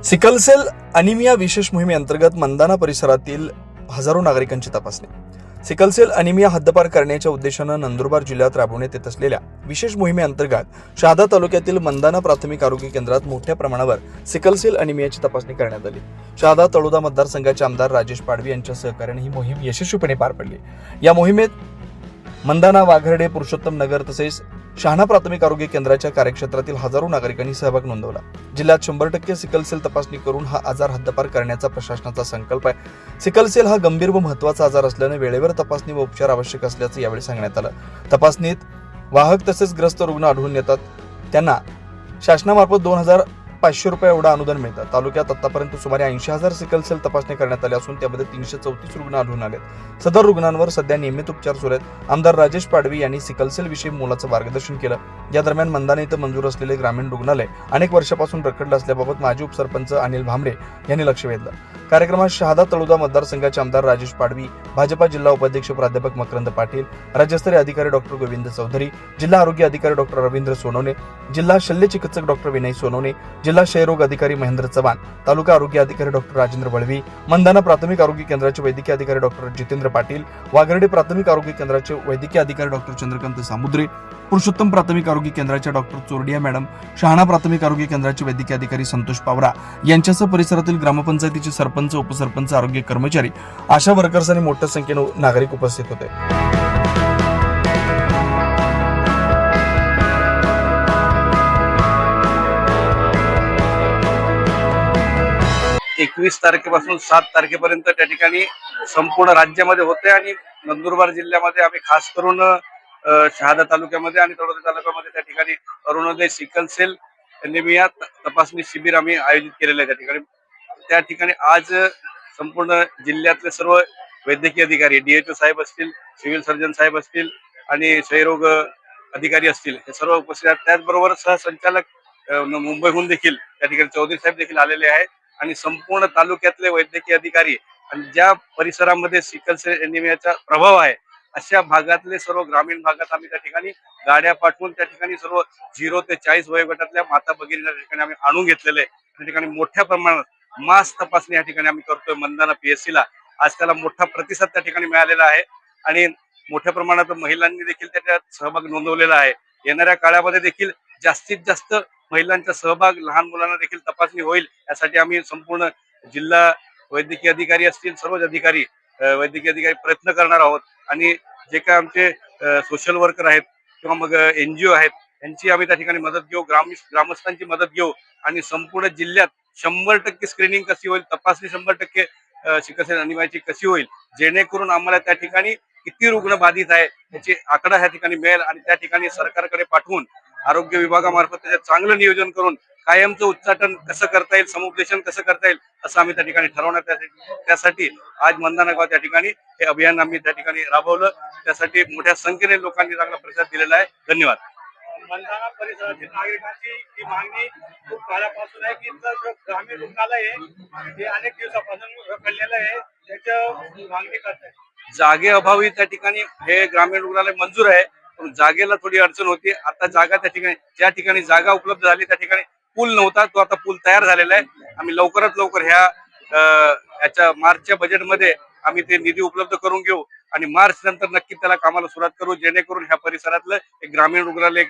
Sickle cell anaemia विशेष मोहिमेअंतर्गत मंदाना परिसरातील हजारो नागरिकांची तपासणी. सिकलसेल अनिमिया हद्दपार करण्याच्या उद्देशानं नंदुरबार जिल्ह्यात राबवण्यात येत असलेल्या विशेष मोहिमेअंतर्गत शहादा तालुक्यातील मंदाना प्राथमिक आरोग्य केंद्रात मोठ्या प्रमाणावर सिकलसेल अनिमियाची तपासणी करण्यात आली. शहादा तळोदा मतदारसंघाचे आमदार राजेश पाडवी यांच्या सहकार्याने ही मोहीम यशस्वीपणे पार पडली. या मोहिमेत मंदाना, वाघर्डे, पुरुषोत्तम नगर तसेच शहाणा प्राथमिक आरोग्य केंद्राच्या कार्यक्षेत्रातील हजारो नागरिकांनी सहभाग नोंदवला. जिल्ह्यात 100% सिकलसेल तपासणी करून हा आजार हद्दपार करण्याचा प्रशासनाचा संकल्प आहे. सिकलसेल हा गंभीर व महत्त्वाचा आजार असल्याने वेळेवर तपासणी व उपचार आवश्यक असल्याचं यावेळी सांगण्यात आलं. तपासणीत वाहक तसेच ग्रस्त रुग्ण आढळून येतात त्यांना शासनामार्फत 2,500 रुपये एवढं अनुदान मिळतं. तालुक्यात आतापर्यंत सुमारे 80,000 सिकलसेल तपासणी करण्यात आली असून त्यामध्ये 334 रुग्ण आढळून आलेत. सदर रुग्णांवर सध्या नियमित उपचार सुरू आहेत. आमदार राजेश पाडवी यांनी सिकलसेल विषयी मोलाचं मार्गदर्शन केलं. या दरम्यान मंदाना इथं मंजूर असलेले ग्रामीण रुग्णालय अनेक वर्षापासून रखडलं असल्याबाबत माजी उपसरपंच अनिल भांबरे यांनी लक्ष वेधलं. कार्यक्रमात शहादा तळोदा मतदारसंघाचे आमदार राजेश पाडवी, भाजपा जिल्हा उपाध्यक्ष प्राध्यापक मकरंद पाटील, राज्यस्तरीय अधिकारी डॉक्टर गोविंद चौधरी, जिल्हा आरोग्य अधिकारी डॉक्टर रवींद्र सोनवणे, जिल्हा शल्य चिकित्सक डॉक्टर विनय सोनवणे, जिल्हा क्षयरोग अधिकारी महेंद्र चव्हाण, तालुका आरोग्य अधिकारी डॉक्टर राजेंद्र बळवी, मंदाना प्राथमिक आरोग्य केंद्राचे वैद्यकीय अधिकारी डॉक्टर जितेंद्र पाटील, वाघर्डे प्राथमिक आरोग्य केंद्राचे वैद्यकीय अधिकारी डॉक्टर चंद्रकांत सामुद्रे, पुरुषोत्तम प्राथमिक आरोग्य केंद्राच्या डॉक्टर चोरडिया मॅडम, शहाणा प्राथमिक आरोग्य केंद्राचे वैद्यकीय अधिकारी संतोष पावरा यांच्यासह परिसरातील ग्रामपंचायतीचे सरपंच, उपसरपंच, आरोग्य कर्मचारी, आशा वर्कर्स आणि मोठ्या संख्येने नागरिक उपस्थित होते. 21 तारखेपासून 7 तारखेपर्यंत त्या ठिकाणी संपूर्ण राज्यामध्ये होते आणि नंदुरबार जिल्ह्यामध्ये आम्ही खास करून शहादा तालुक्यामध्ये आणि तळोदा तालुक्यामध्ये त्या ठिकाणी अरुणोदय सिकलसेल अनिमिया तपासणी शिबिर आम्ही आयोजित केलेलं आहे. त्या ठिकाणी आज संपूर्ण जिल्ह्यातले सर्व वैद्यकीय अधिकारी, DHO साहेब असतील, सिव्हिल सर्जन साहेब असतील आणि क्षयरोग अधिकारी असतील, हे सर्व उपस्थित आहेत. त्याचबरोबर सहसंचालक मुंबईहून देखील त्या ठिकाणी चौधरी साहेब देखील आलेले आहेत आणि संपूर्ण तालुक्यातले वैद्यकीय अधिकारी आणि ज्या परिसरामध्ये सिकलसेल एनिमियाचा प्रभाव आहे अशा भागातले सर्व ग्रामीण भागात आम्ही त्या ठिकाणी गाड्या पाठवून त्या ठिकाणी सर्व 0 ते 40 वयोगटातल्या माता भगिनींना त्या ठिकाणी आम्ही आणून घेतलेले आहे. त्या ठिकाणी मोठ्या प्रमाणात मास तपासणी या ठिकाणी आम्ही करतोय मंदाना PSC ला. आज त्याला मोठा प्रतिसाद त्या ठिकाणी मिळालेला आहे आणि मोठ्या प्रमाणात महिलांनी देखील त्याच्यात सहभाग नोंदवलेला आहे. येणाऱ्या काळामध्ये देखील जास्तीत जास्त महिलांचा सहभाग, लहान मुलांना देखील तपासणी होईल यासाठी आम्ही संपूर्ण जिल्हा वैद्यकीय अधिकारी असतील, सर्वच अधिकारी वैद्यकीय अधिकारी प्रयत्न करणार आहोत आणि जे काय आमचे सोशल वर्कर आहेत किंवा मग NGO आहेत यांची आम्ही त्या ठिकाणी मदत घेऊ, ग्रामस्थांची मदत घेऊ आणि संपूर्ण जिल्ह्यात 100% स्क्रीनिंग कशी होईल, तपासणी 100% सिकलसेल अनिमियाची कशी होईल, जेणेकरून आम्हाला त्या ठिकाणी किती रुग्ण बाधित आहे याची आकडा ह्या ठिकाणी मिळेल आणि त्या ठिकाणी सरकारकडे पाठवून आरोग्य विभागामार्फत त्याचं चांगलं नियोजन करून कायमचं उच्चाटन कसं करता येईल, समुपदेशन कसं करता येईल असं आम्ही त्या ठिकाणी ठरवण्यात. त्यासाठी आज मंदाना गाव त्या ठिकाणी हे अभियान आम्ही त्या ठिकाणी राबवलं. त्यासाठी मोठ्या संख्येने लोकांनी चांगला प्रतिसाद दिलेला आहे. धन्यवाद. मंदाना परिसरातील नागरिकांची ही मागणी खूप काळापासून आहे की ग्रामीण रुग्णालय आहे ते अनेक दिवसापासून रखडलेलं आहे, त्याच्या मागणी करतात. जागे अभावी त्या ठिकाणी हे ग्रामीण रुग्णालय मंजूर आहे, पण जागेला थोडी अडचण होती. आता जागा त्या ठिकाणी, ज्या ठिकाणी जागा उपलब्ध झाली त्या ठिकाणी पूल नव्हता, तो आता पूल तयार झालेला आहे. आम्ही लवकरात लवकर याच्या मार्चच्या बजेटमध्ये आम्ही ते निधी उपलब्ध करून घेऊ आणि मार्च नंतर नक्की त्याला कामाला सुरुवात करू, जेणेकरून ह्या परिसरातलं एक ग्रामीण रुग्णालय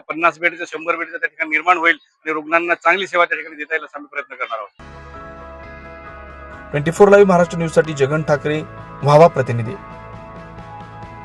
50 बेडचं 100 बेडचं त्या ठिकाणी निर्माण होईल आणि रुग्णांना चांगली सेवा त्या ठिकाणी देता येईल असा आम्ही प्रयत्न करणार आहोत. 24 लाईव्ह महाराष्ट्र न्यूज साठी जगन ठाकरे, व्हावा प्रतिनिधी.